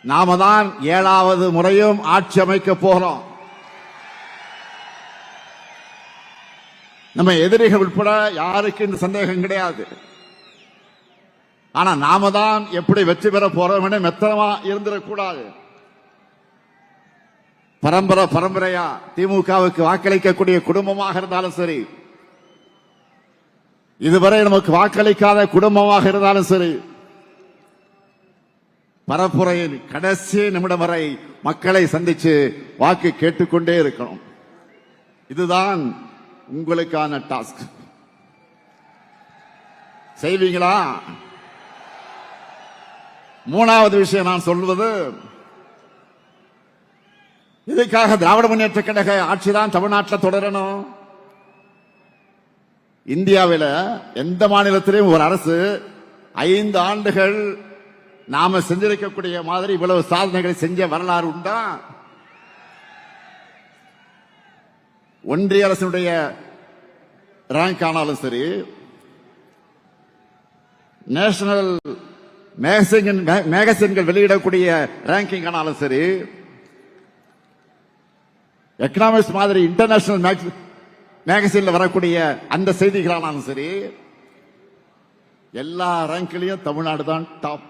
நாம தான் 7வது முறையும் ஆட்சி அமைக்க போகிறோம். நம்ம எதிரிகள் உட்பட யாருக்கு இந்த சந்தேகம் கிடையாது. ஆனா நாம தான் எப்படி வெற்றி பெற போறோம் என மெத்தனமா இருந்துடக்கூடாது. பரம்பரையா திமுகவுக்கு வாக்களிக்கக்கூடிய குடும்பமாக இருந்தாலும் சரி, இதுவரை நமக்கு வாக்களிக்காத குடும்பமாக இருந்தாலும் சரி, பரப்புரையின் கடைசி நிமிடம் வரை மக்களை சந்திச்சு வாக்கு கேட்டுக்கொண்டே இருக்கணும். இதுதான் உங்களுக்கான டாஸ்க். செய்வீங்களா? மூணாவது விஷயம் நான் சொல்வது, இதுக்காக திராவிட முன்னேற்ற கழக ஆட்சிதான் தமிழ்நாட்டில் தொடரணும். இந்தியாவில் எந்த மாநிலத்திலும் ஒரு அரசு 5 ஆண்டுகள் நாம செஞ்சிருக்கக்கூடிய மாதிரி இவ்வளவு சாதனைகளை செஞ்ச வரலாறு உண்டா? ஒன்றிய அரசினுடைய ரேங்க் ஆனாலும் சரி, நேஷனல் மேகசின்கள் வெளியிடக்கூடிய ரேங்கிங் ஆனாலும் சரி, எக்கனாமிக்ஸ் மாதிரி இன்டர்நேஷனல் மேகசின்ல வரக்கூடிய அந்த செய்திகளானாலும் சரி, எல்லா ரேங்க்லயும் தமிழ்நாடு தான் டாப்.